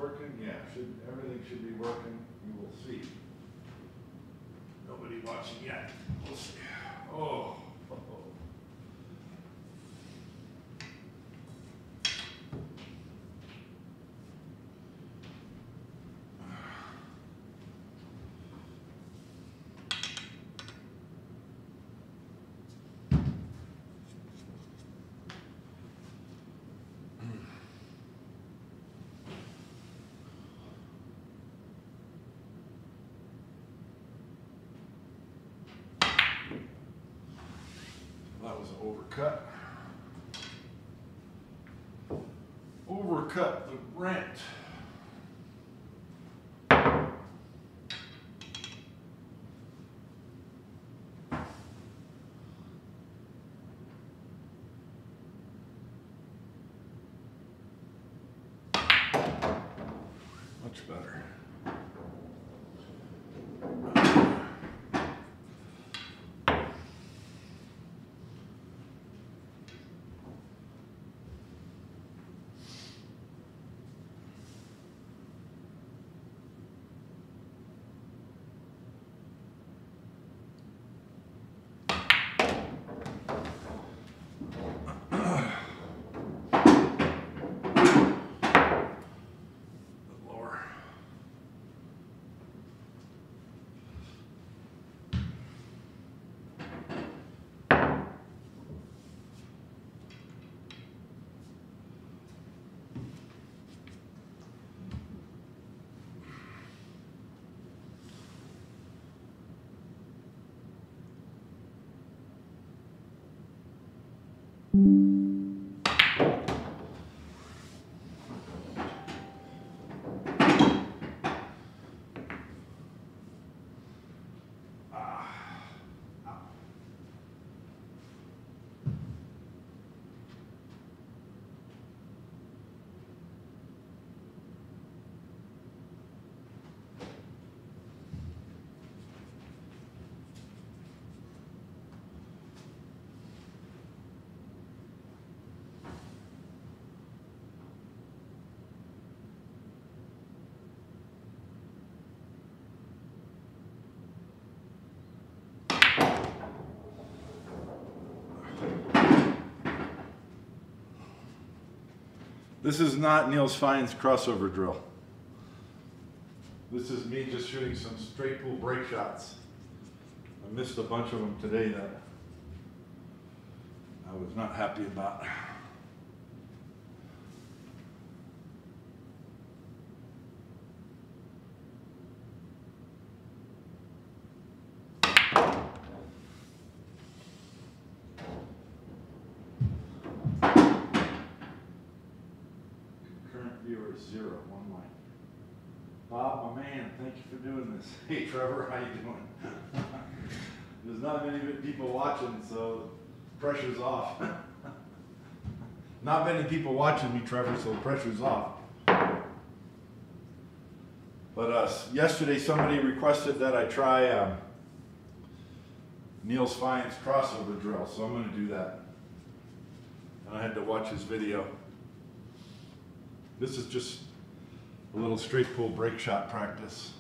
working? Yeah, everything should be working. You will see. Nobody watching yet. We'll see. Oh. That was an overcut. Overcut the rent. Much better. This is not Neil's Fine's crossover drill. This is me just shooting some straight pull break shots. I missed a bunch of them today that I was not happy about. Viewer 0, 1 line. Bob, my man, thank you for doing this. Hey Trevor, how you doing? There's not many people watching, so pressure's off. Not many people watching me, Trevor, so pressure's off. But yesterday somebody requested that I try Neil's Fine's crossover drill, so I'm going to do that. And I had to watch his video. This is just a little straight pull break shot practice.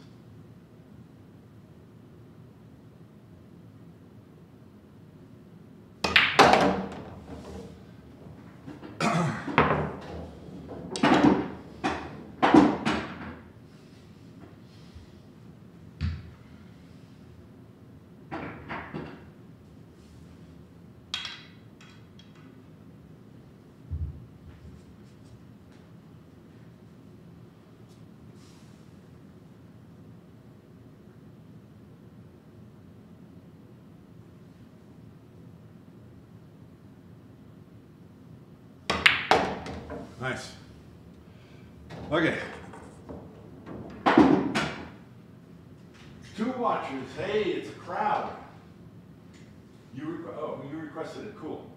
Nice. Okay. 2 watchers. Hey, it's a crowd. You requested it. Cool.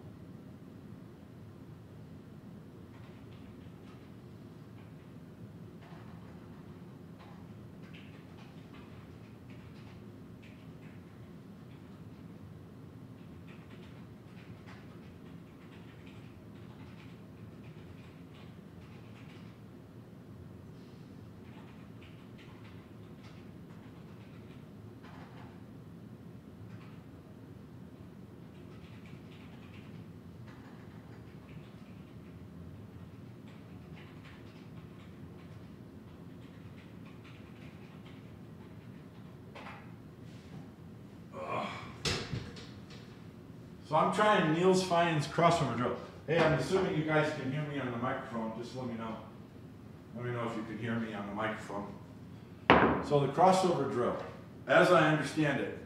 So I'm trying Niels Fein's crossover drill. Hey, I'm assuming you guys can hear me on the microphone. Just let me know. Let me know if you can hear me on the microphone. So the crossover drill, as I understand it,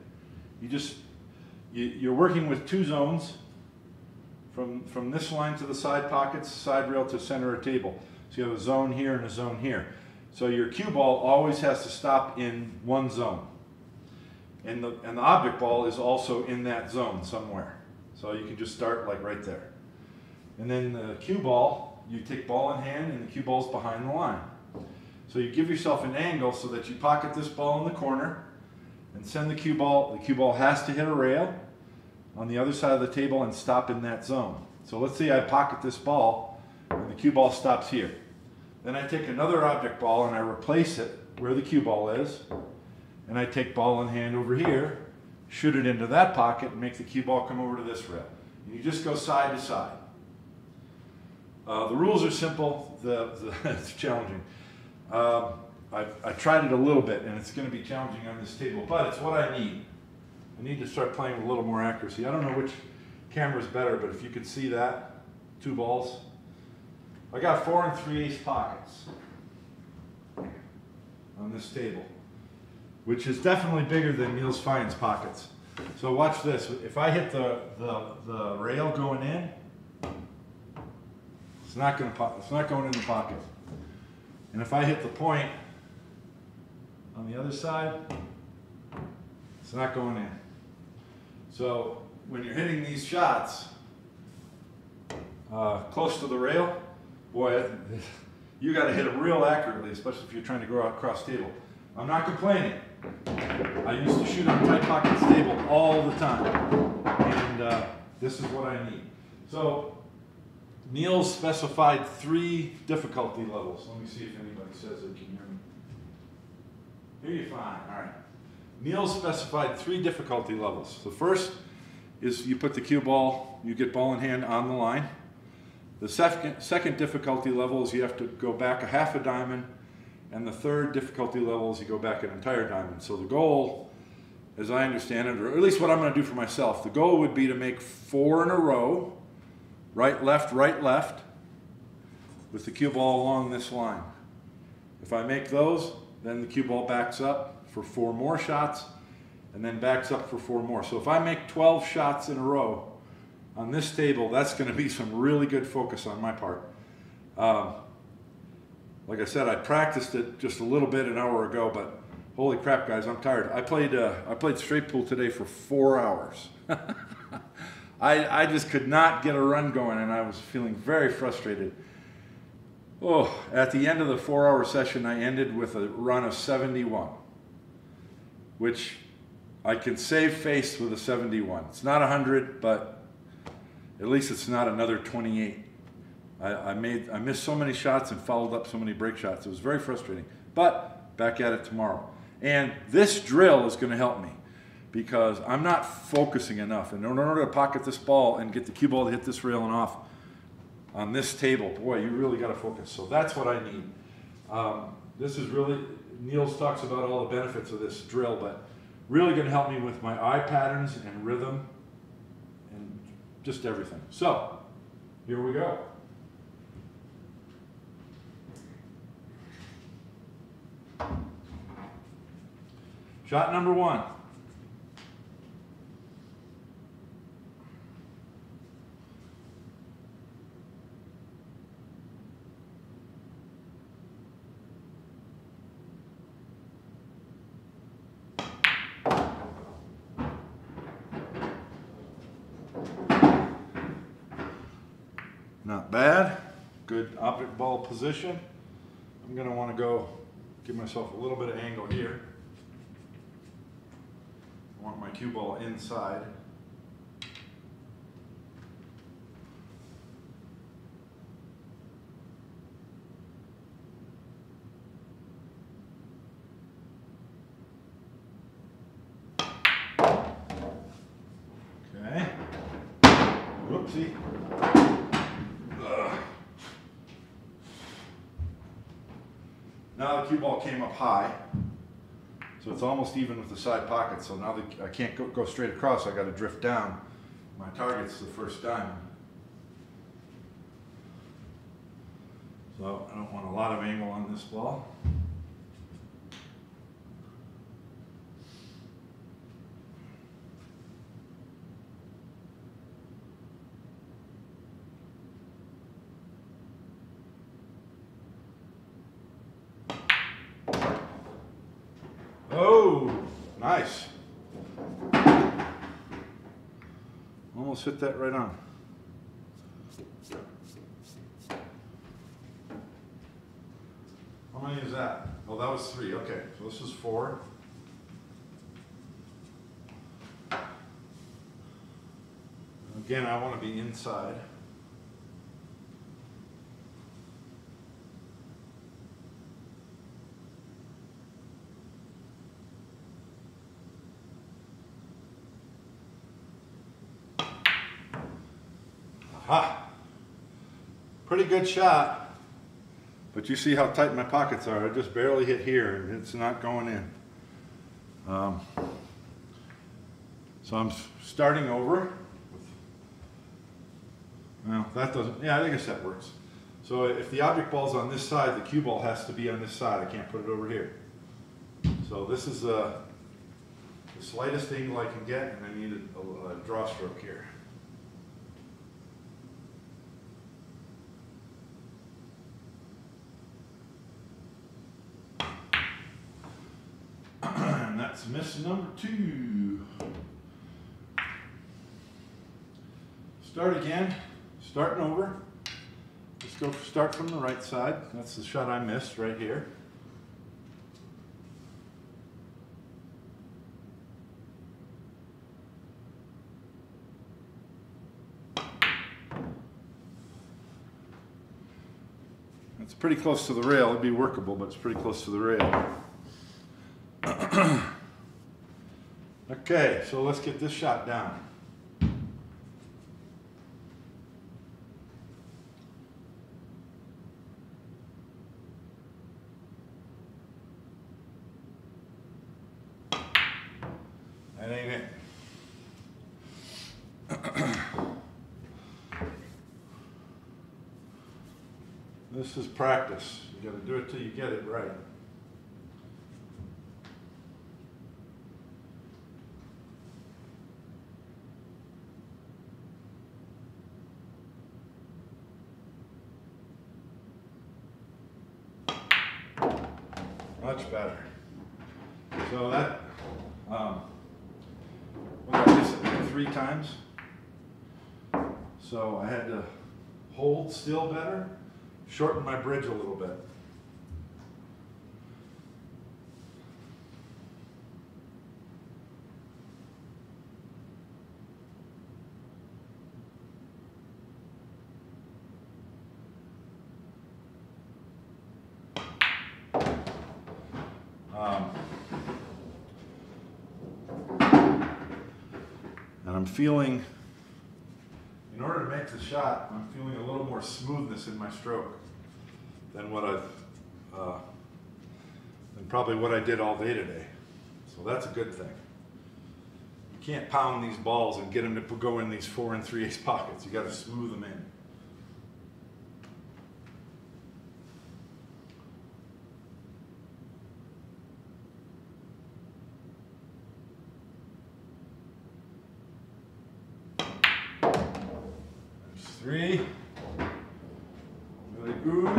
you're working with two zones from this line to the side pockets, side rail to center of table. So you have a zone here and a zone here. So your cue ball always has to stop in one zone. And the object ball is also in that zone somewhere. So you can just start like right there. And then the cue ball, you take ball in hand and the cue ball's behind the line. So you give yourself an angle so that you pocket this ball in the corner and send the cue ball. The cue ball has to hit a rail on the other side of the table and stop in that zone. So let's say I pocket this ball and the cue ball stops here. Then I take another object ball and I replace it where the cue ball is. And I take ball in hand over here, shoot it into that pocket, and make the cue ball come over to this rail. And you just go side to side. The rules are simple. It's challenging. I tried it a little bit, and it's going to be challenging on this table, but it's what I need. I need to start playing with a little more accuracy. I don't know which camera is better, but if you can see that, two balls. I got 4 3/8 pockets on this table, which is definitely bigger than Niels Fein's pockets. So watch this. If I hit the rail going in, it's not going in the pocket. And if I hit the point on the other side, it's not going in. So when you're hitting these shots close to the rail, boy, you got to hit them real accurately, especially if you're trying to go across table. I'm not complaining. I used to shoot on tight pocket stable all the time, and this is what I need. So Niels specified 3 difficulty levels. Let me see if anybody says they can hear me. Hear you fine. All right. Niels specified 3 difficulty levels. The first is you put the cue ball, you get ball in hand on the line. The second difficulty level is you have to go back a half a diamond, and the third difficulty level is you go back an entire diamond. So the goal, as I understand it, or at least what I'm going to do for myself, the goal would be to make 4 in a row, right, left, with the cue ball along this line. If I make those, then the cue ball backs up for 4 more shots, and then backs up for 4 more. So if I make 12 shots in a row on this table, that's going to be some really good focus on my part. Like I said, I practiced it just a little bit an hour ago, but holy crap, guys, I'm tired. I played straight pool today for 4 hours. I just could not get a run going, and I was feeling very frustrated. Oh, at the end of the 4-hour session, I ended with a run of 71, which I can save face with a 71. It's not 100, but at least it's not another 28. I missed so many shots and followed up so many break shots. It was very frustrating, but back at it tomorrow. And this drill is going to help me because I'm not focusing enough. And in order to pocket this ball and get the cue ball to hit this rail and off on this table, boy, you really got to focus. So that's what I need. This is really, Niels talks about all the benefits of this drill, but really going to help me with my eye patterns and rhythm and just everything. So here we go. Shot number 1. Not bad. Good object ball position. I'm going to want to go give myself a little bit of angle here. I want my cue ball inside. Okay. Whoopsie. Ugh. Now the cue ball came up high. So it's almost even with the side pocket. So now I can't go straight across. I got to drift down My target's the first diamond. So I don't want a lot of angle on this ball. Oh, nice. Almost hit that right on. How many is that? Oh, that was 3. Okay, so this is 4. Again, I want to be inside. Aha! Pretty good shot. But you see how tight my pockets are. I just barely hit here and it's not going in. So I'm starting over. Well, that doesn't, yeah, I guess that works. So if the object ball's on this side, the cue ball has to be on this side. I can't put it over here. So this is the slightest angle I can get, and I need a draw stroke here. And that's miss number 2. Start again, starting over. Let's go start from the right side. That's the shot I missed right here. It's pretty close to the rail. It'd be workable, but it's pretty close to the rail. Okay, so let's get this shot down. That ain't it. This is practice. You got to do it till you get it right. Much better. So that, well, I missed it 3 times. So I had to hold still better, shorten my bridge a little bit. And I'm feeling, in order to make the shot, I'm feeling a little more smoothness in my stroke than what than probably what I did all day today. So that's a good thing. You can't pound these balls and get them to go in these 4 3/8 pockets. You got to smooth them in. There's 3. Really good.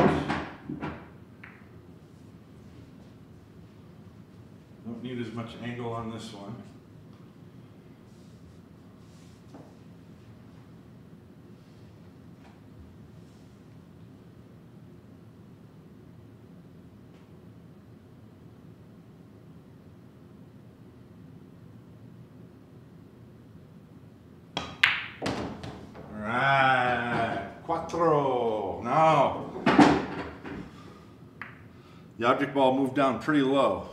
Don't need as much angle on this one. Alright, 4. Now, the object ball moved down pretty low.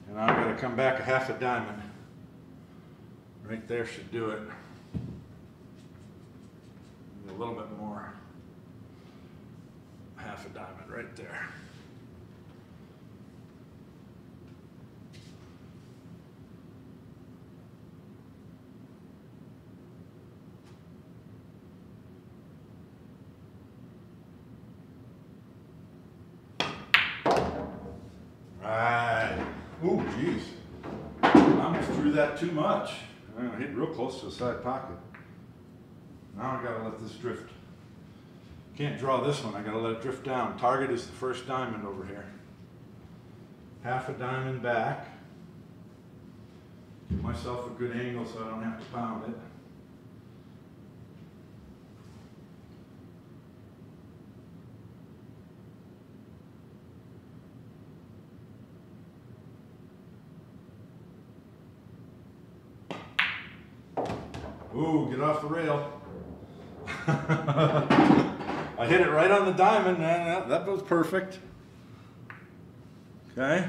And now I've got to come back a 1/2 diamond. Right there should do it. Maybe a little bit more. 1/2 diamond right there. that too much. I'm gonna hit real close to the side pocket. Now I gotta let this drift. Can't draw this one, I gotta let it drift down. Target is the first diamond over here. Half a diamond back. Give myself a good angle so I don't have to pound it. Ooh, get off the rail. I hit it right on the diamond, man. That was perfect. Okay.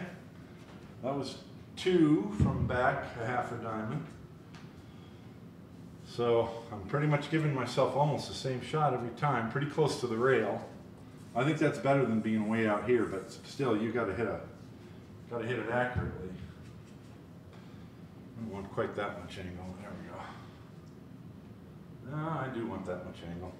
That was 2 from back, a half a diamond. So I'm pretty much giving myself almost the same shot every time, pretty close to the rail. I think that's better than being way out here, but still, you gotta hit it accurately. I don't want quite that much angle. There we go. No, I do want that much angle.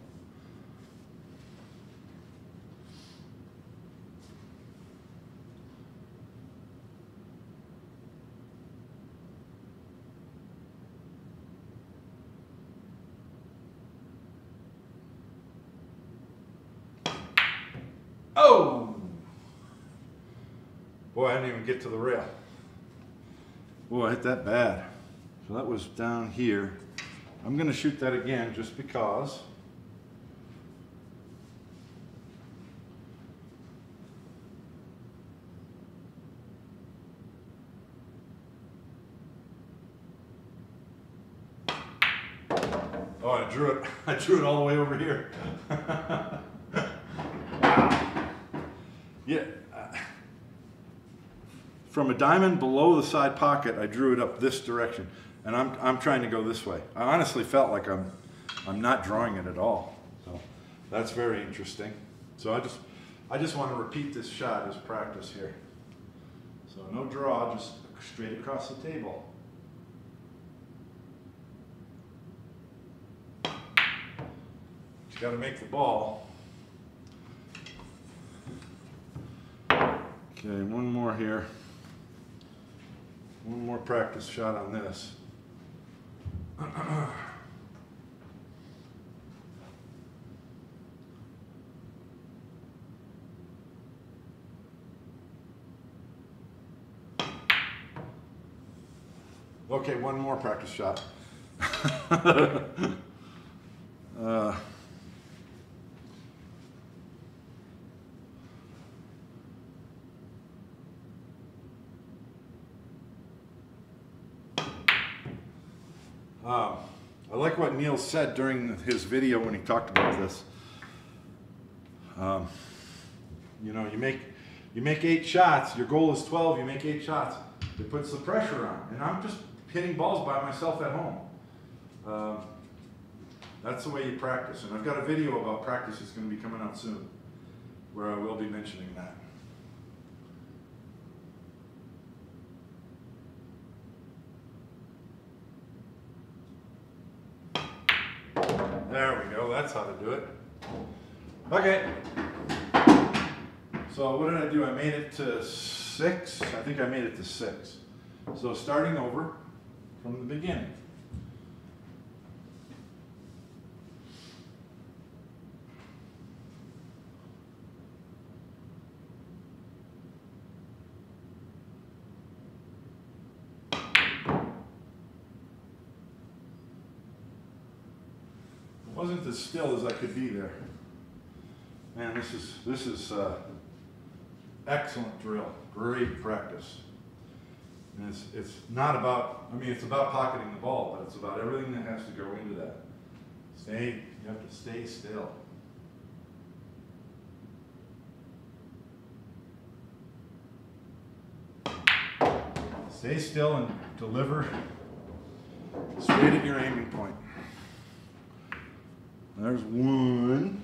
Oh! Boy, I didn't even get to the rail. Boy, I hit that bad. So that was down here. I'm going to shoot that again just because. Oh, I drew it all the way over here. Wow. Yeah. From a diamond below the side pocket, I drew it up this direction. And I'm trying to go this way. I honestly felt like I'm not drawing it at all. So that's very interesting. So I just want to repeat this shot as practice here. So no draw, just straight across the table. You got to make the ball. Okay, one more here. One more practice shot on this. Okay, one more practice shot. I like what Neil said during his video when he talked about this. You know, you make 8 shots. Your goal is 12. You make 8 shots. It puts the pressure on, and I'm just hitting balls by myself at home. That's the way you practice, and I've got a video about practice that's going to be coming out soon, where I will be mentioning that. There we go, that's how to do it. Okay. So what did I do? I made it to 6. I think I made it to 6. So starting over from the beginning. Wasn't as still as I could be there. Man, this is excellent drill. Great practice. And it's not about, I mean, it's about pocketing the ball, but it's about everything that has to go into that. You have to stay still. Stay still and deliver straight at your aiming point. There's one.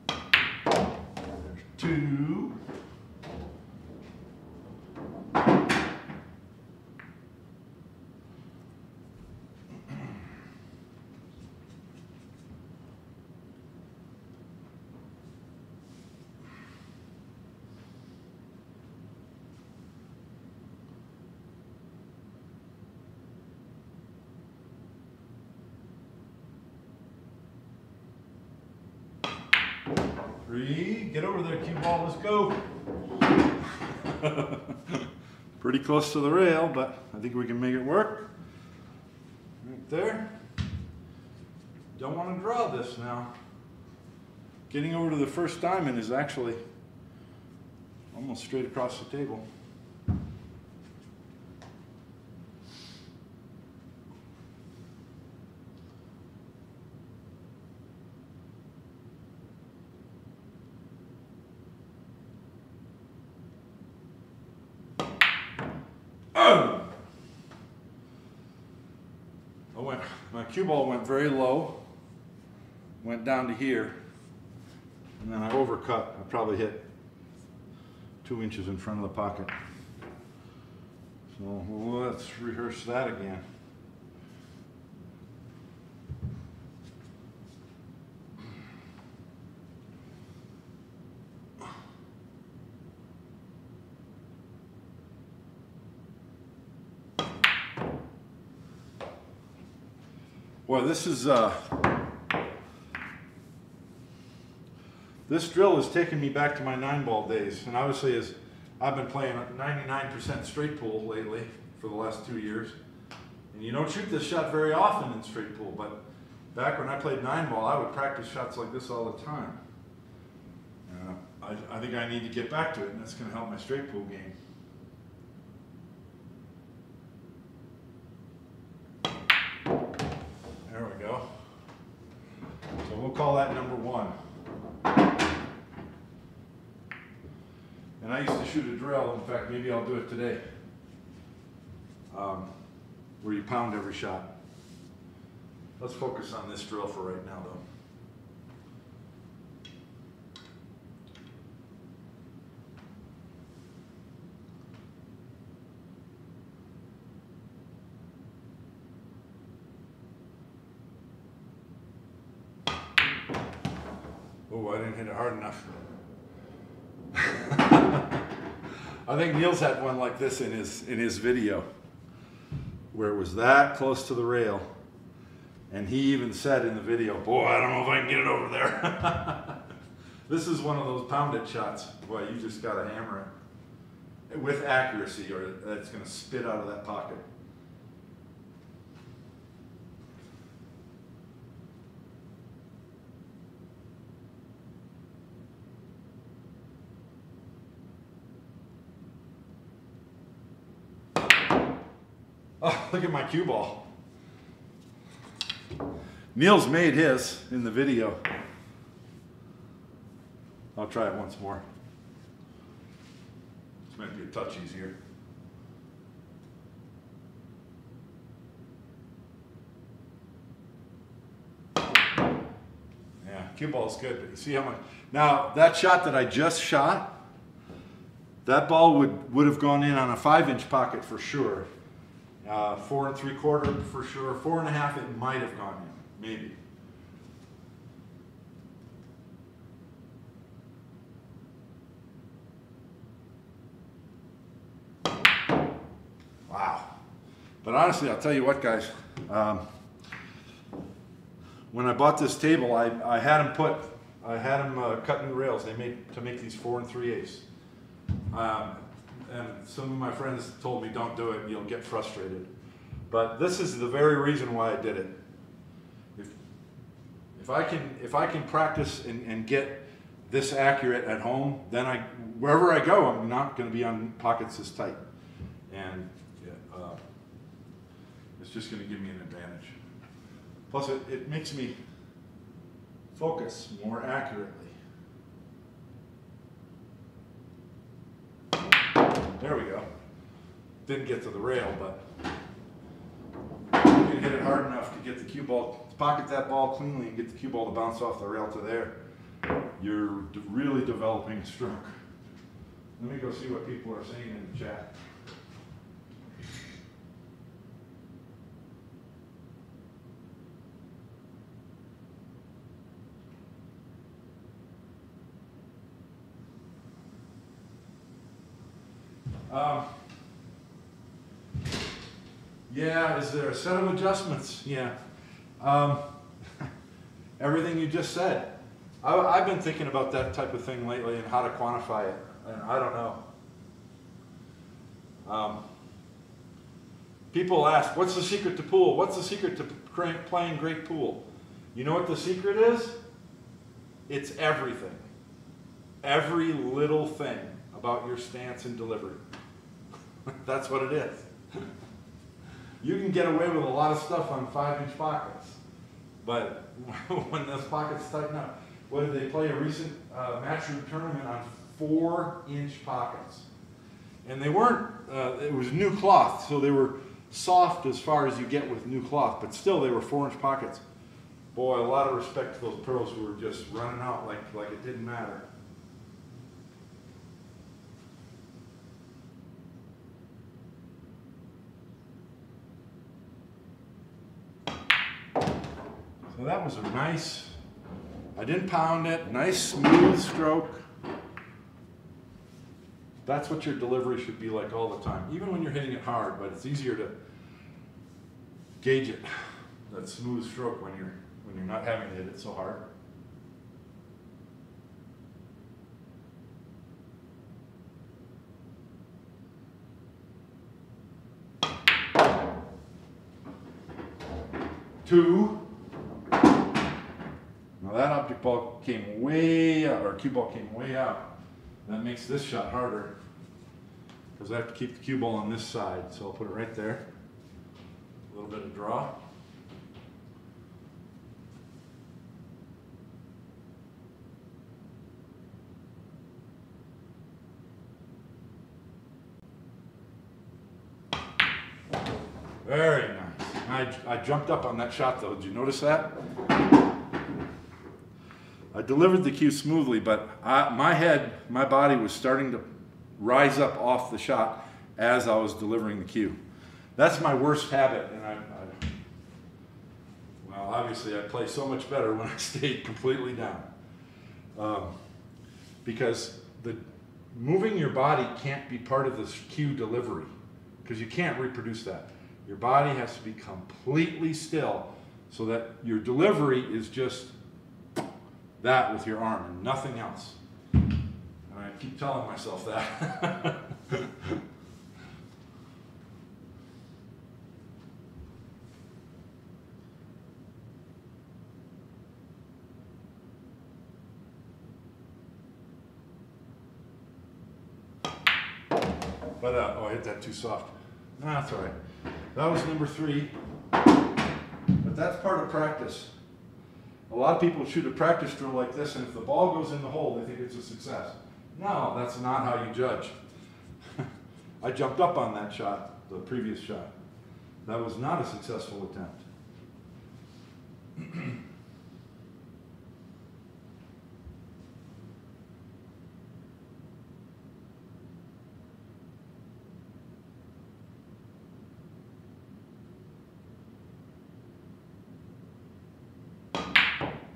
There's 2. 3, get over there, cue ball, let's go. Pretty close to the rail, but I think we can make it work. Right there. Don't want to draw this now. Getting over to the first diamond is actually almost straight across the table. My cue ball went very low, went down to here, and then I overcut. I probably hit 2 inches in front of the pocket. So let's rehearse that again. Boy, this is this drill has taken me back to my 9-ball days, and obviously as I've been playing 99% straight pool lately for the last 2 years, and you don't shoot this shot very often in straight pool, but back when I played 9-ball, I would practice shots like this all the time. I think I need to get back to it, and that's going to help my straight pool game. There we go. So we'll call that number 1. And I used to shoot a drill. In fact, maybe I'll do it today, where you pound every shot. Let's focus on this drill for right now, though. Oh, I didn't hit it hard enough. I think Niels had one like this in his video, where it was that close to the rail, and he even said in the video, "Boy, I don't know if I can get it over there." This is one of those pounded shots. Boy, you just got to hammer it with accuracy, or it's going to spit out of that pocket. Oh, look at my cue ball. Niels made his in the video. I'll try it once more. This might be a touch easier. Yeah, cue ball's good, but you see how much. Now, that shot that I just shot, that ball would have gone in on a 5-inch pocket for sure. 4 3/4 for sure. 4 1/2 it might have gone in, maybe. Wow. But honestly, I'll tell you what, guys. When I bought this table, I had them cut new rails. They made to make these 4 3/8. And some of my friends told me, don't do it, you'll get frustrated. But this is the very reason why I did it. If I can practice and get this accurate at home, then wherever I go, I'm not going to be on pockets this tight. And it's just going to give me an advantage. Plus, it makes me focus more accurately. There we go. Didn't get to the rail, but you can hit it hard enough to get the cue ball, pocket that ball cleanly and get the cue ball to bounce off the rail to there. You're really developing a stroke. Let me go see what people are saying in the chat. Yeah, is there a set of adjustments? Yeah. Everything you just said. I've been thinking about that type of thing lately and how to quantify it, and I don't know. People ask, what's the secret to pool? What's the secret to playing great pool? You know what the secret is? It's everything. Every little thing about your stance and delivery. That's what it is. You can get away with a lot of stuff on 5-inch pockets, but when those pockets tighten up, what did they play a recent Matchroom tournament on 4-inch pockets? And they weren't, it was new cloth, so they were soft as far as you get with new cloth, but still they were 4-inch pockets. Boy, a lot of respect to those pros who were just running out like it didn't matter. So that was a nice, I didn't pound it, nice smooth stroke. That's what your delivery should be like all the time, even when you're hitting it hard, but it's easier to gauge it, that smooth stroke when you're not having to hit it so hard. Two. Now that object ball came way out, or cue ball came way out. That makes this shot harder because I have to keep the cue ball on this side. So I'll put it right there. A little bit of draw. Very nice. I jumped up on that shot though. Did you notice that? I delivered the cue smoothly, but my body was starting to rise up off the shot as I was delivering the cue. That's my worst habit, and well, obviously I play so much better when I stayed completely down. Because moving your body can't be part of this cue delivery, because you can't reproduce that. Your body has to be completely still so that your delivery is just that with your arm and nothing else. And I keep telling myself that. But, oh, I hit that too soft. No, that's all right. That was number 3. But that's part of practice. A lot of people shoot a practice drill like this, and if the ball goes in the hole, they think it's a success. No, that's not how you judge. I jumped up on that shot, the previous shot. That was not a successful attempt.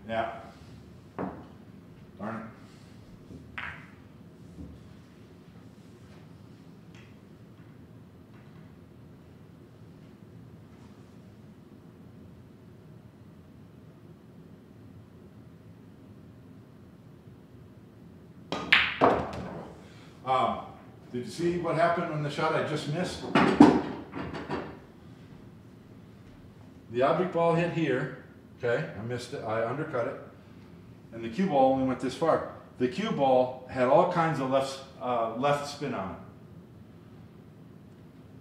Yeah. Darn it. Did you see what happened when the shot I just missed? The object ball hit here. Okay, I missed it, I undercut it, and the cue ball only went this far. The cue ball had all kinds of left spin on it.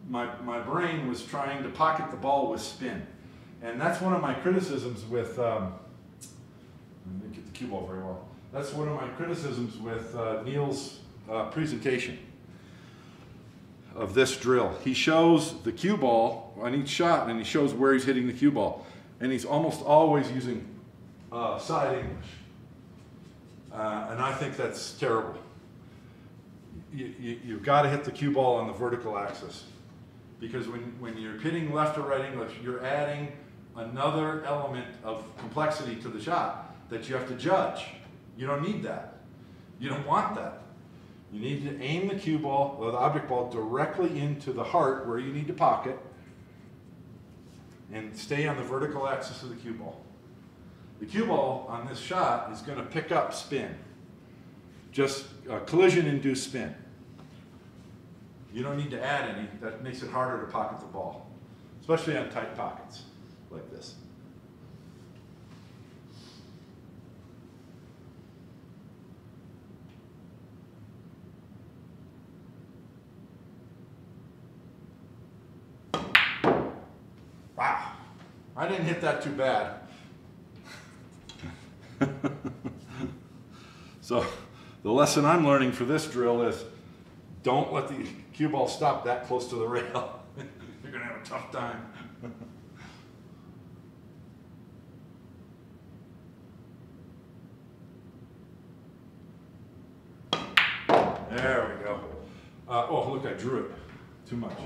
My brain was trying to pocket the ball with spin, and that's one of my criticisms with, I didn't get the cue ball very well. That's one of my criticisms with Neil's presentation of this drill. He shows the cue ball on each shot, and he shows where he's hitting the cue ball. And he's almost always using side English. And I think that's terrible. You've got to hit the cue ball on the vertical axis. Because when you're hitting left or right English, you're adding another element of complexity to the shot that you have to judge. You don't need that. You don't want that. You need to aim the cue ball, or the object ball, directly into the heart where you need to pocket, and stay on the vertical axis of the cue ball. The cue ball on this shot is going to pick up spin. Just collision-induced spin. You don't need to add any. That makes it harder to pocket the ball, especially on tight pockets like this. Wow, I didn't hit that too bad. So the lesson I'm learning for this drill is don't let the cue ball stop that close to the rail. You're going to have a tough time. There we go. Oh, look, I drew it too much.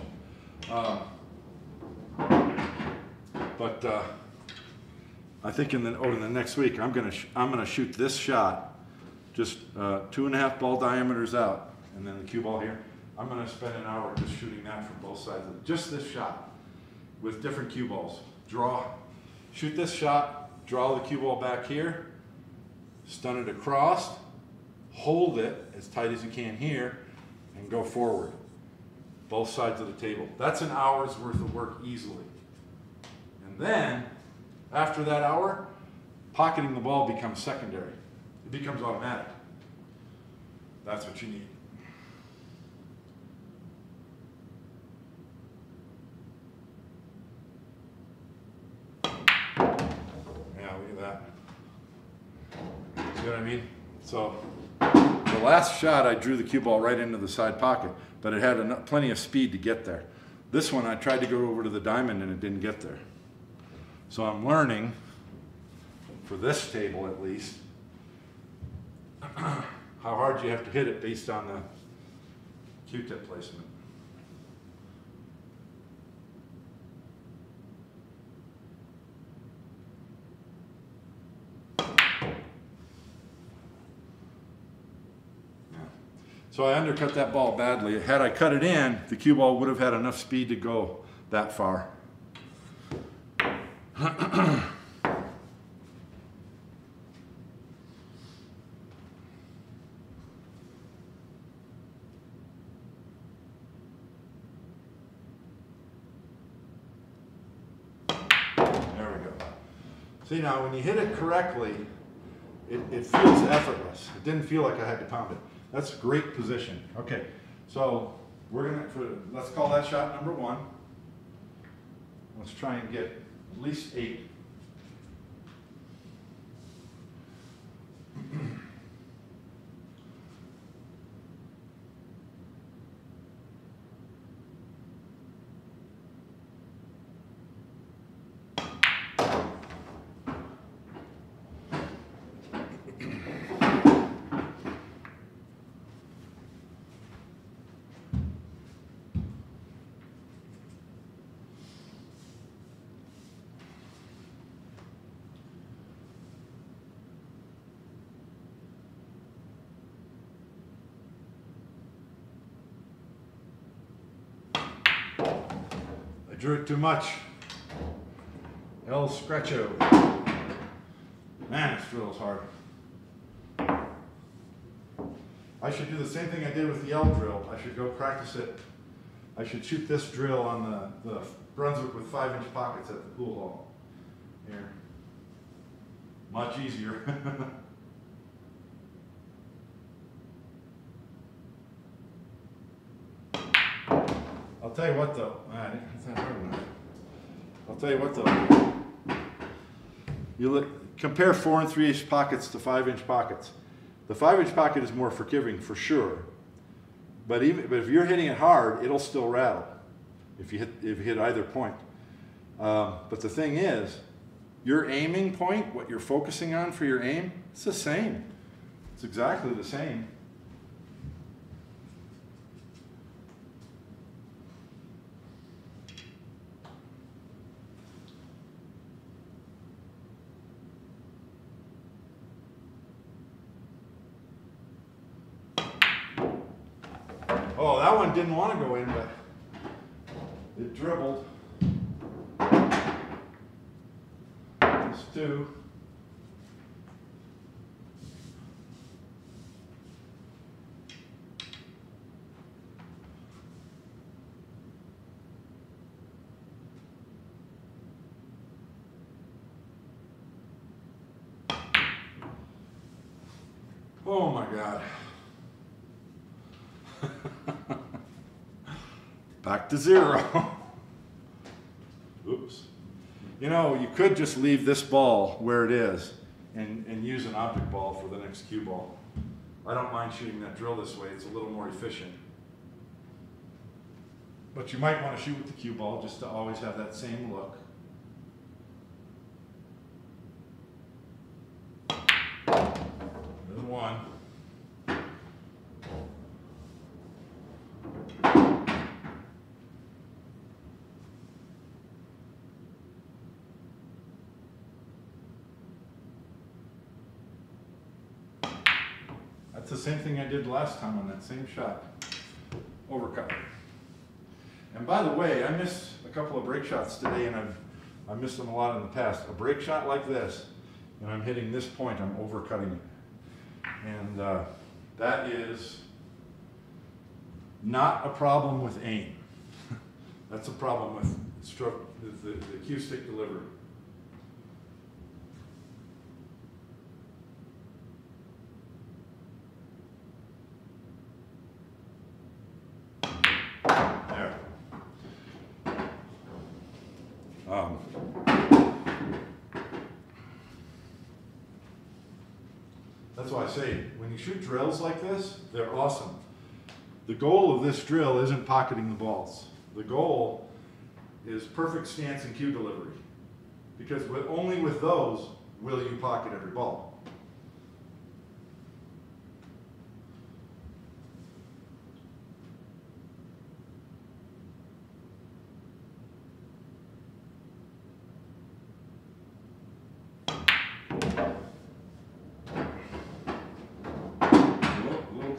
I think in the next week I'm gonna shoot this shot, just 2.5 ball diameters out, and then the cue ball here. I'm gonna spend an hour just shooting that from both sides of it. Just this shot with different cue balls. Shoot this shot, draw the cue ball back here, stun it across, hold it as tight as you can here, and go forward. Both sides of the table. That's an hour's worth of work easily. And then, after that hour, pocketing the ball becomes secondary. It becomes automatic. That's what you need. Yeah, look at that. See what I mean? So, the last shot I drew the cue ball right into the side pocket, but it had plenty of speed to get there. This one I tried to go over to the diamond and it didn't get there. So I'm learning, for this table at least, how hard you have to hit it based on the Q-tip placement. So I undercut that ball badly. Had I cut it in, the cue ball would have had enough speed to go that far. There we go. See, now when you hit it correctly, it feels effortless. It didn't feel like I had to pound it. That's a great position. Okay, so let's call that shot number 1. Let's try and get at least 8. Drew it too much. El Scratcho. Man, this drill is hard. I should do the same thing I did with the L drill. I should go practice it. I should shoot this drill on the Brunswick with 5-inch pockets at the pool hall. Here. Much easier. I'll tell you what though, it's not hard enough. I'll tell you what though, compare 4 3/8 pockets to 5-inch pockets. The 5-inch pocket is more forgiving for sure, but if you're hitting it hard, it'll still rattle if you hit either point. But the thing is, your aiming point, what you're focusing on for your aim, it's the same. It's exactly the same. Oh, that one didn't want to go in, but it dribbled. There's 2. Oh my God. Back to 0. Oops. You know, you could just leave this ball where it is and use an object ball for the next cue ball. I don't mind shooting that drill this way. It's a little more efficient. But you might want to shoot with the cue ball just to always have that same look. There's one. That's the same thing I did last time on that same shot. Overcut. And by the way, I missed a couple of break shots today, and I've missed them a lot in the past. A break shot like this, and I'm hitting this point, I'm overcutting it. And that is not a problem with aim. That's a problem with stroke, the cue stick delivery. That's why I say, when you shoot drills like this, they're awesome. The goal of this drill isn't pocketing the balls. The goal is perfect stance and cue delivery. Because only with those will you pocket every ball.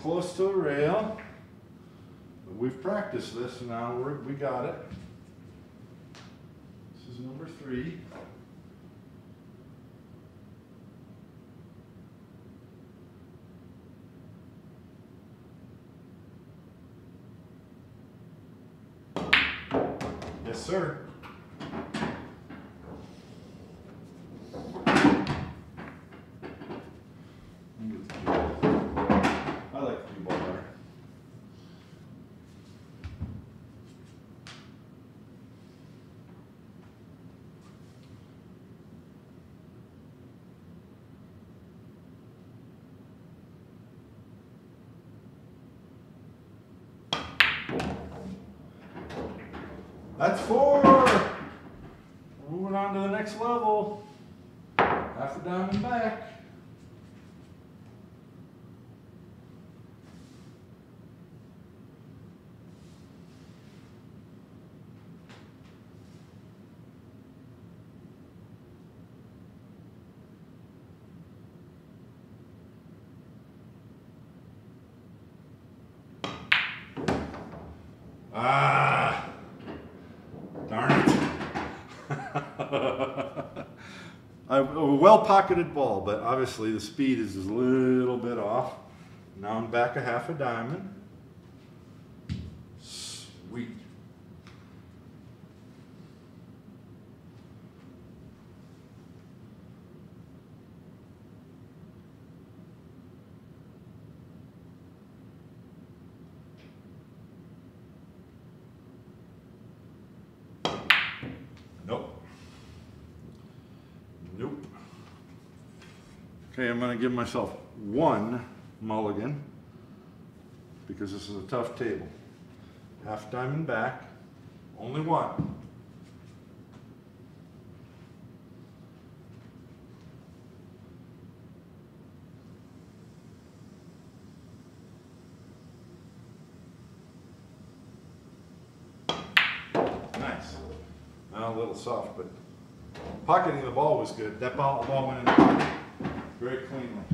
Close to the rail, but we've practiced this, and now we got it. This is number 3. Yes, sir. That's 4. We're moving on to the next level. Half a diamond back. Ah, darn it. A well-pocketed ball, but obviously the speed is a little bit off. Now I'm back a half a diamond. Sweet. Nope. Nope. Okay, I'm going to give myself 1 mulligan because this is a tough table. Half diamond back, only 1. Nice. Now a little soft, but pocketing the ball was good. That ball went in the pocket very cleanly.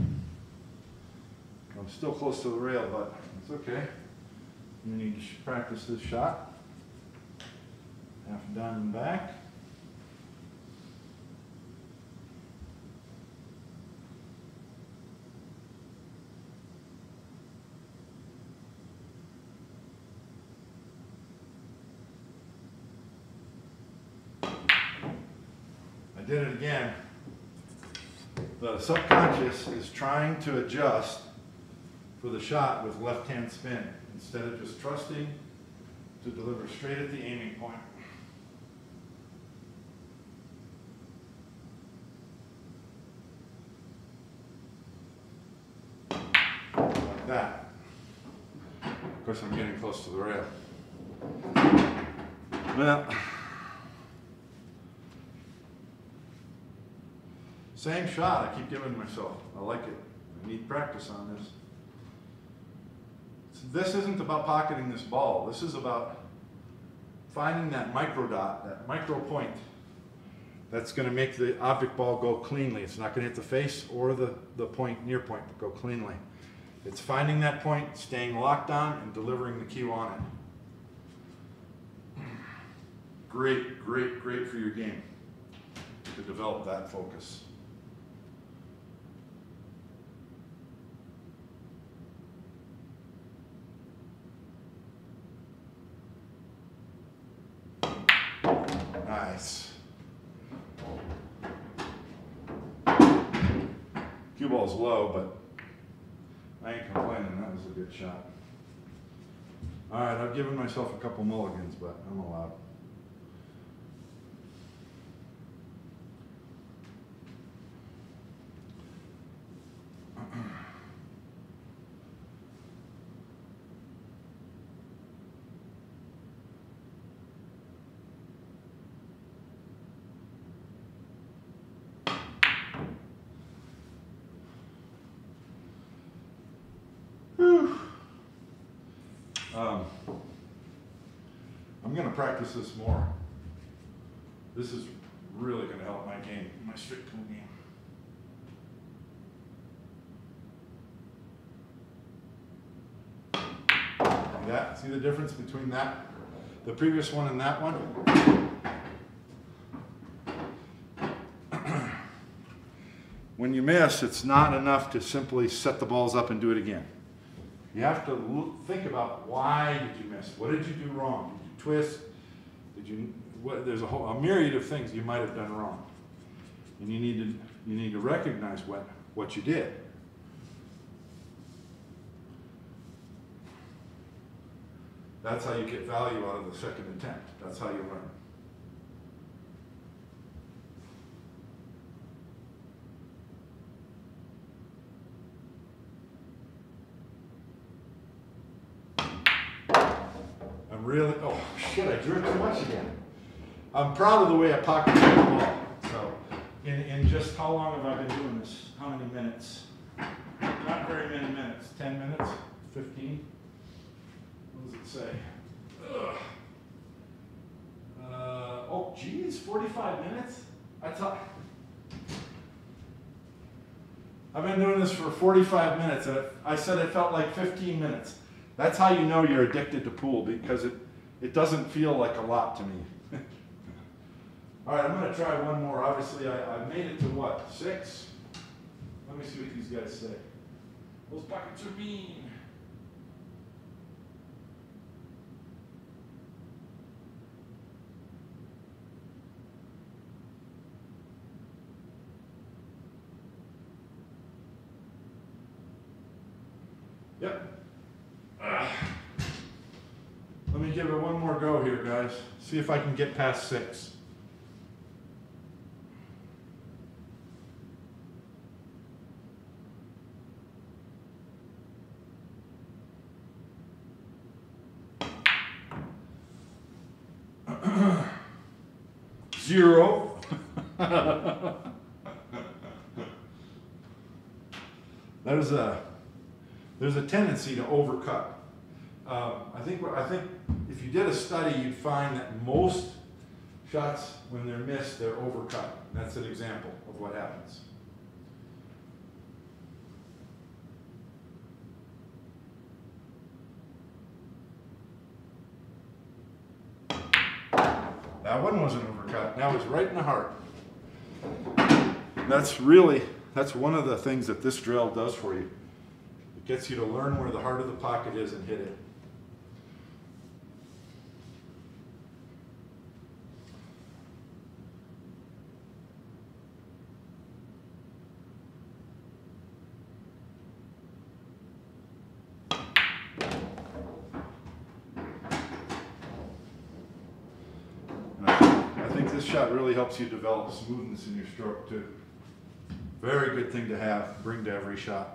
I'm still close to the rail, but it's okay. You need to practice this shot. Half a diamond back. I did it again. The subconscious is trying to adjust for the shot with left-hand spin, instead of just trusting to deliver straight at the aiming point. Like that. Of course, I'm getting close to the rail. Well, same shot I keep giving myself. I like it. I need practice on this. This isn't about pocketing this ball. This is about finding that micro dot, that micro point that's going to make the object ball go cleanly. It's not going to hit the face or the point, near point, but go cleanly. It's finding that point, staying locked on, and delivering the cue on it. Great, great, great for your game to develop that focus. Nice. Cue ball's low, but I ain't complaining. That was a good shot. All right, I've given myself a couple mulligans, but I'm allowed. I'm going to practice this more. This is really going to help my game, my strict pool game. See that? See the difference between that, the previous one and that one? When you miss, it's not enough to simply set the balls up and do it again. You have to think about, why did you miss? What did you do wrong? Did you twist? Did you? There's a myriad of things you might have done wrong, and you need to recognize what you did. That's how you get value out of the second attempt. That's how you learn. Really, oh shit, I drew it too much again. I'm proud of the way I pocketed the ball. So, in just how long have I been doing this? How many minutes? Not very many minutes. 10 minutes? 15? What does it say? Ugh. Oh geez, 45 minutes? I've been doing this for 45 minutes, and I said it felt like 15 minutes. That's how you know you're addicted to pool, because it doesn't feel like a lot to me. All right, I'm going to try one more. Obviously, I made it to what, 6? Let me see what these guys say. Those buckets are mean. Yep. Let me give it one more go here, guys. See if I can get past 6. Zero. There's a tendency to overcut. I think if you did a study, you'd find that most shots, when they're missed, they're overcut. That's an example of what happens. That one wasn't overcut. That was right in the heart. That's one of the things that this drill does for you. It gets you to learn where the heart of the pocket is and hit it. this shot really helps you develop smoothness in your stroke too. Very good thing to have, bring to every shot.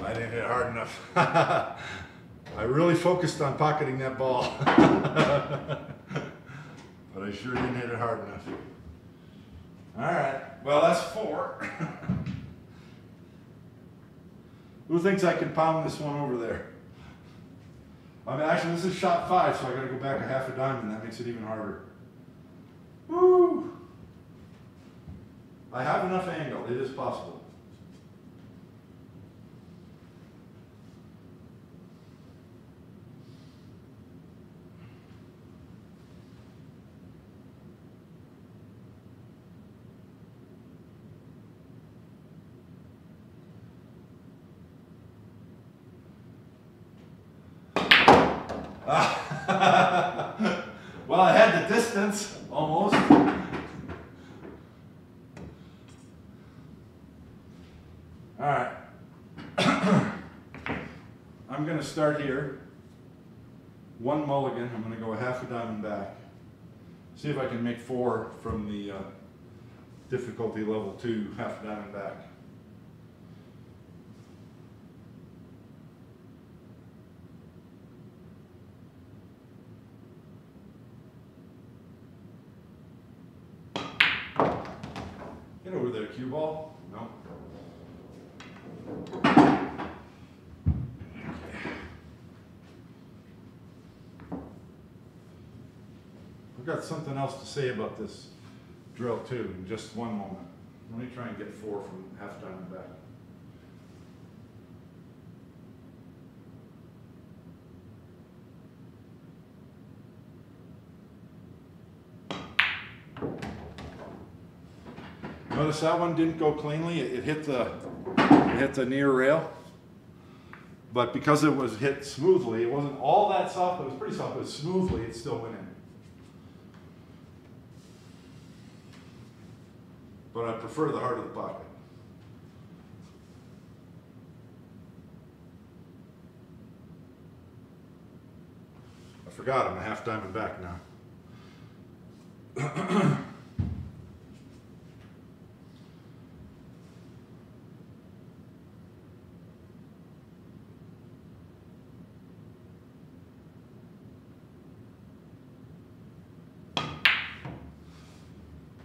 I didn't hit hard enough. I really focused on pocketing that ball. But I sure didn't hit it hard enough. All right, well, that's 4. Who thinks I can pound this one over there? I mean, actually, this is shot 5, so I gotta go back a half a diamond. That makes it even harder. Woo! I have enough angle, it is possible. Well, I had the distance, almost. All right. I'm going to start here. 1 mulligan. I'm going to go a half a diamond back. See if I can make 4 from the difficulty level 2, half a diamond back. Get over there, cue ball. No. I've got something else to say about this drill too in just one moment. Let me try and get 4 from half diamond back. Notice that one didn't go cleanly. It hit the near rail, but because it was hit smoothly, it wasn't all that soft. It was pretty soft, but smoothly, it still went in. But I prefer the heart of the pocket. I forgot I'm a half diamond back now.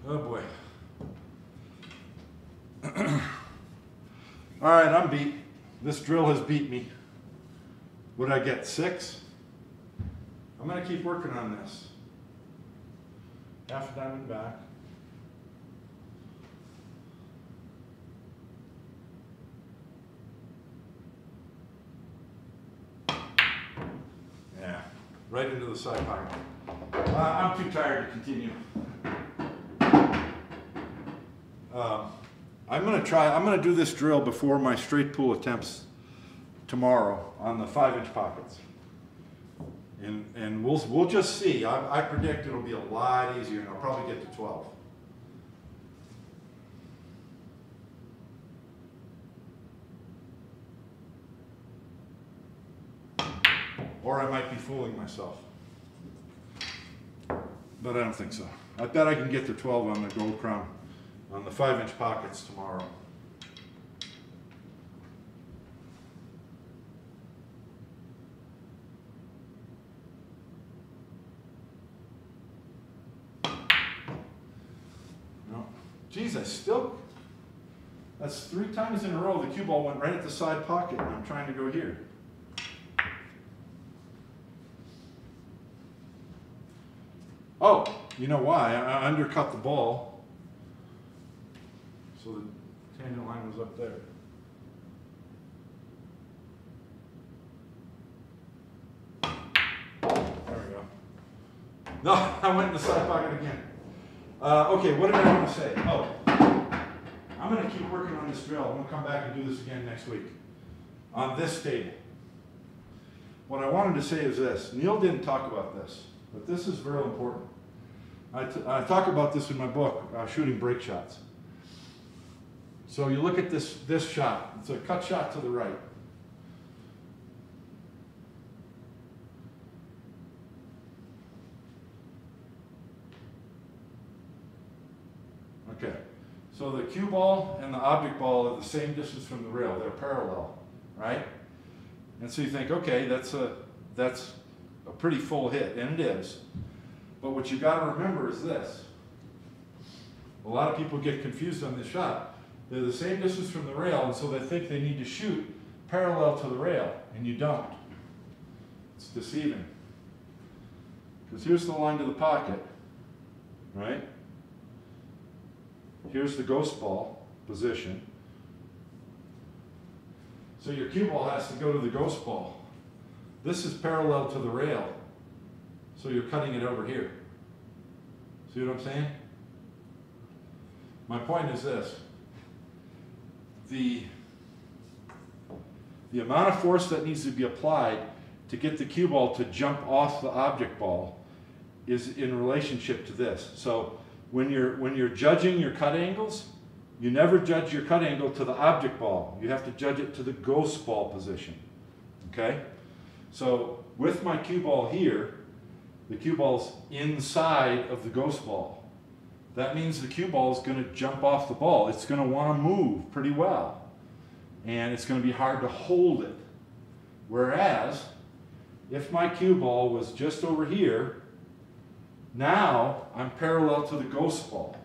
Oh boy. All right, I'm beat. This drill has beat me. What did I get, 6? I'm gonna keep working on this. Half a diamond back. Yeah, right into the side pocket. I'm too tired to continue. I'm gonna do this drill before my straight pull attempts tomorrow on the 5-inch pockets. And we'll just see. I predict it'll be a lot easier and I'll probably get to 12. Or I might be fooling myself. But I don't think so. I bet I can get to 12 on the Gold Crown on the 5-inch pockets tomorrow. No. Geez, that's 3 times in a row the cue ball went right at the side pocket and I'm trying to go here. Oh, You know why? I undercut the ball, so the tangent line was up there. There we go. No, I went in the side pocket again. Okay, what did I want to say? Oh, I'm going to keep working on this drill. I'm going to come back and do this again next week on this table. What I wanted to say is this. Neil didn't talk about this, but this is very important. I talk about this in my book, Shooting Break Shots. So you look at this shot. It's a cut shot to the right. Okay, so the cue ball and the object ball are the same distance from the rail. They're parallel, right? And so you think, okay, that's a pretty full hit, and it is. But what you got to remember is this. A lot of people get confused on this shot. They're the same distance from the rail, and so they think they need to shoot parallel to the rail, and you don't. It's deceiving. Because here's the line to the pocket, right? Here's the ghost ball position. So your cue ball has to go to the ghost ball. This is parallel to the rail, so you're cutting it over here. See what I'm saying? My point is this. The amount of force that needs to be applied to get the cue ball to jump off the object ball is in relationship to this. So when you're judging your cut angles, you never judge your cut angle to the object ball. You have to judge it to the ghost ball position. Okay? So with my cue ball here, the cue ball's inside of the ghost ball. That means the cue ball is going to jump off the ball. It's going to want to move pretty well. And it's going to be hard to hold it. Whereas, if my cue ball was just over here, now I'm parallel to the ghost ball.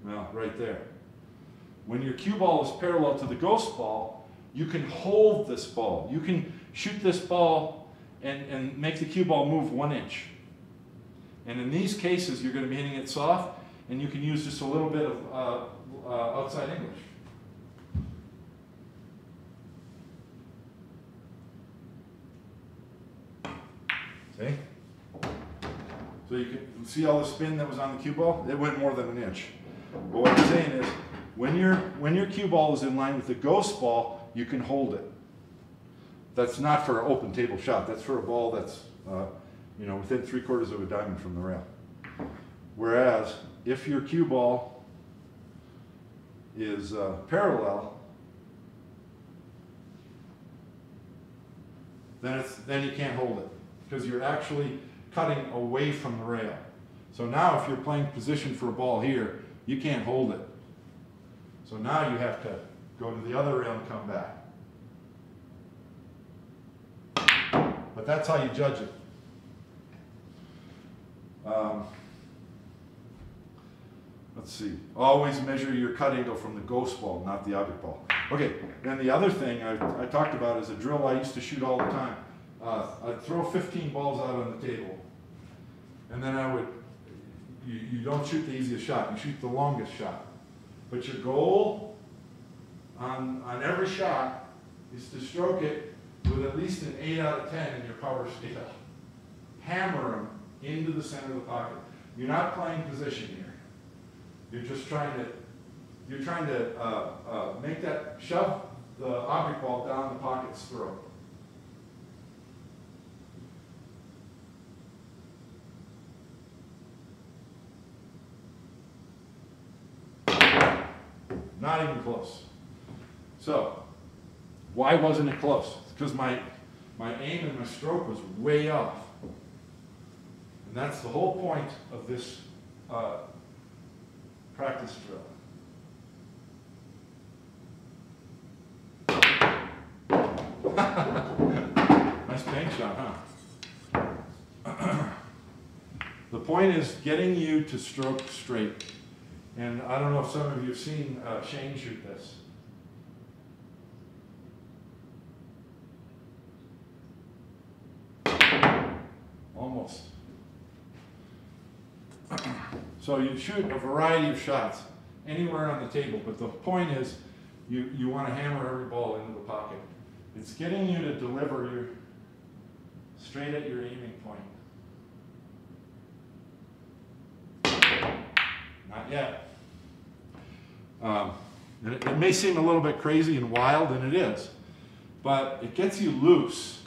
Well, right there. When your cue ball is parallel to the ghost ball, you can hold this ball. You can shoot this ball and make the cue ball move 1 inch. And in these cases, you're going to be hitting it soft, and you can use just a little bit of outside English. See? So you can see all the spin that was on the cue ball? It went more than 1 inch. But what I'm saying is, when your cue ball is in line with the ghost ball, you can hold it. That's not for an open table shot. That's for a ball that's within 3/4 of a diamond from the rail. Whereas, if your cue ball is parallel, then you can't hold it, because you're actually cutting away from the rail. So now if you're playing position for a ball here, you can't hold it. So now you have to go to the other rail and come back. But that's how you judge it. Let's see. Always measure your cut angle from the ghost ball, not the object ball. Okay, then the other thing I talked about is a drill I used to shoot all the time. I'd throw 15 balls out on the table, and then you don't shoot the easiest shot, you shoot the longest shot. But your goal on every shot is to stroke it with at least an 8 out of 10 in your power scale. Hammer them into the center of the pocket. You're not playing position here. You're just trying to make that, shove the object ball down the pocket's throat. Not even close. So, why wasn't it close? It's because my aim and my stroke was way off. And that's the whole point of this practice drill. Nice bank shot, huh? The point is getting you to stroke straight. And I don't know if some of you have seen Shane shoot this. almost. So you shoot a variety of shots anywhere on the table, but the point is you want to hammer every ball into the pocket. It's getting you to deliver straight at your aiming point. Not yet. And it may seem a little bit crazy and wild, and it is, but it gets you loose,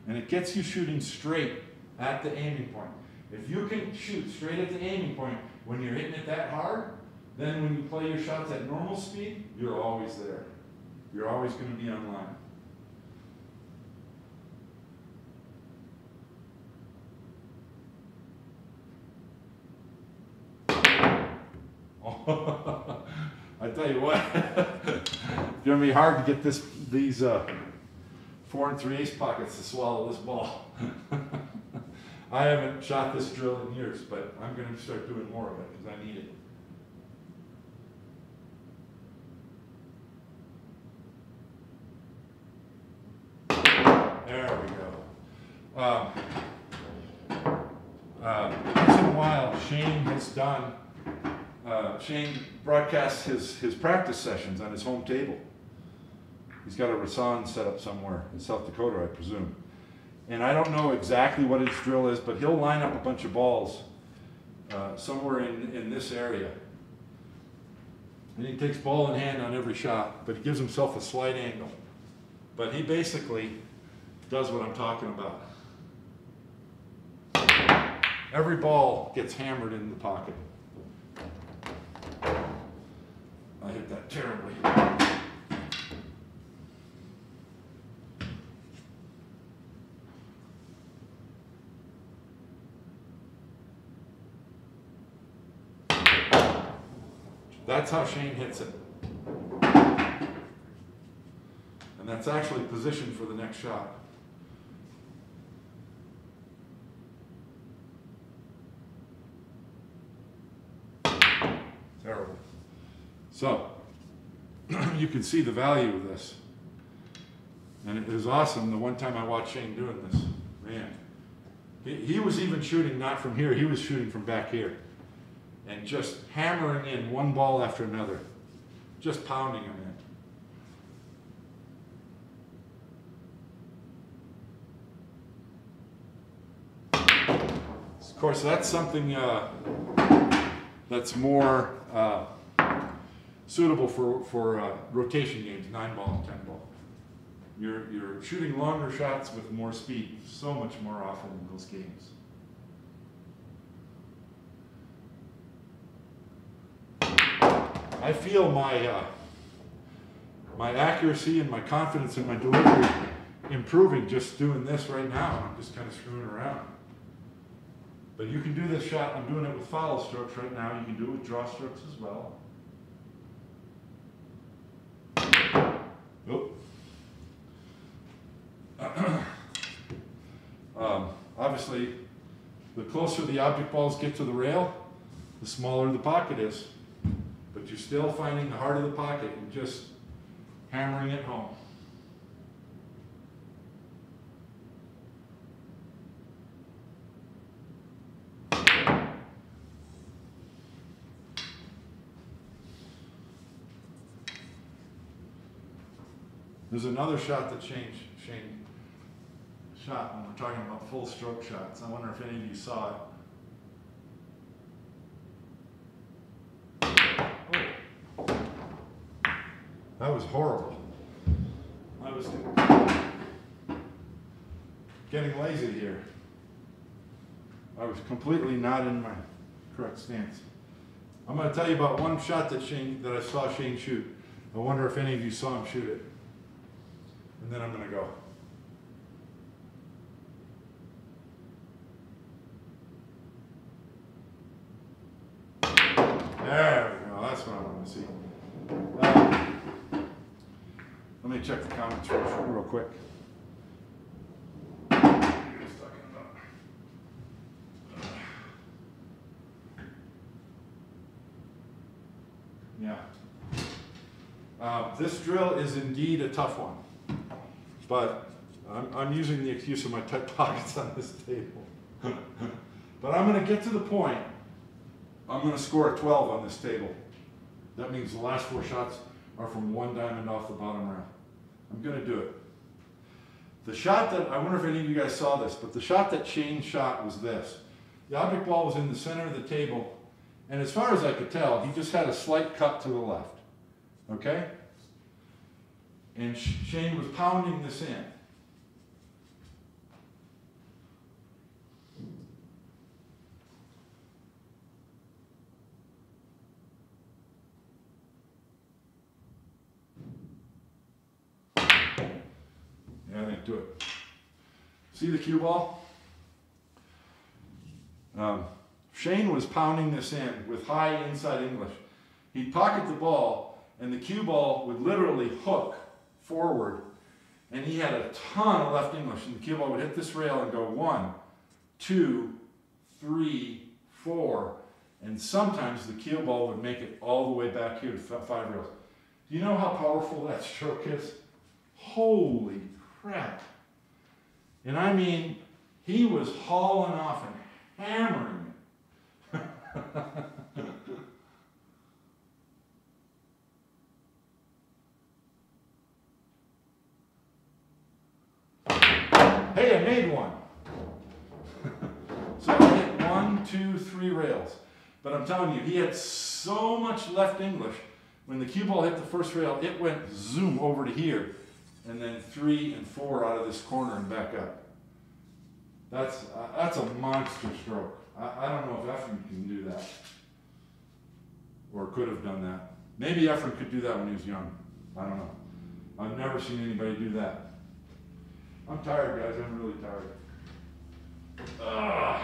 and it gets you shooting straight at the aiming point. If you can shoot straight at the aiming point when you're hitting it that hard, then when you play your shots at normal speed, you're always there. You're always going to be on line. I tell you what, it's going to be hard to get these 4 3/8 pockets to swallow this ball. I haven't shot this drill in years, but I'm going to start doing more of it because I need it. There we go. Once in a while, Shane has done. Shane broadcasts his practice sessions on his home table. He's got a Rasan set up somewhere in South Dakota, I presume. And I don't know exactly what his drill is, but he'll line up a bunch of balls somewhere in this area. And he takes ball in hand on every shot, but he gives himself a slight angle. But he basically does what I'm talking about. Every ball gets hammered in the pocket. I hit that terribly. That's how Shane hits it. And that's actually positioned for the next shot. Terrible. So, you can see the value of this. And it was awesome the one time I watched Shane doing this. Man, he was even shooting not from here, he was shooting from back here. And just hammering in one ball after another. Just pounding them in. Of course, that's something that's more suitable for rotation games, 9-ball and 10-ball. You're shooting longer shots with more speed so much more often in those games. I feel my accuracy and my confidence in my delivery improving just doing this right now. I'm just kind of screwing around. But you can do this shot. I'm doing it with foul strokes right now. You can do it with draw strokes as well. Oh. Obviously, the closer the object balls get to the rail, the smaller the pocket is. But you're still finding the heart of the pocket and just hammering it home. There's another shot that Shane shot when we're talking about full stroke shots. I wonder if any of you saw it. That was horrible. I was getting lazy here. I was completely not in my correct stance. I'm going to tell you about one shot that I saw Shane shoot. I wonder if any of you saw him shoot it. And then I'm going to go. There we go. That's what I want to see. Let me check the comments real quick. Yeah. This drill is indeed a tough one, but I'm using the excuse of my tight pockets on this table. But I'm going to get to the point, I'm going to score a 12 on this table. That means the last 4 shots are from 1 diamond off the bottom rail. I'm going to do it. The shot that, I wonder if any of you guys saw this, but the shot that Shane shot was this. The object ball was in the center of the table, and as far as I could tell, he just had a slight cut to the left. Okay? And Shane was pounding this in. Yeah, I didn't do it. See the cue ball? Shane was pounding this in with high inside English. He'd pocket the ball, and the cue ball would literally hook forward, and he had a ton of left English, and the cue ball would hit this rail and go 1, 2, 3, 4, and sometimes the cue ball would make it all the way back here to 5 rails. Do you know how powerful that stroke is? Holy crap. And I mean, he was hauling off and hammering it. Hey, I made one. So I hit 1, 2, 3 rails. But I'm telling you, he had so much left English. When the cue ball hit the first rail, it went zoom over to here. And then 3 and 4 out of this corner and back up. That's a monster stroke. I don't know if Efren can do that. Or could have done that. Maybe Efren could do that when he was young. I don't know. I've never seen anybody do that. I'm tired, guys. I'm really tired. Ugh.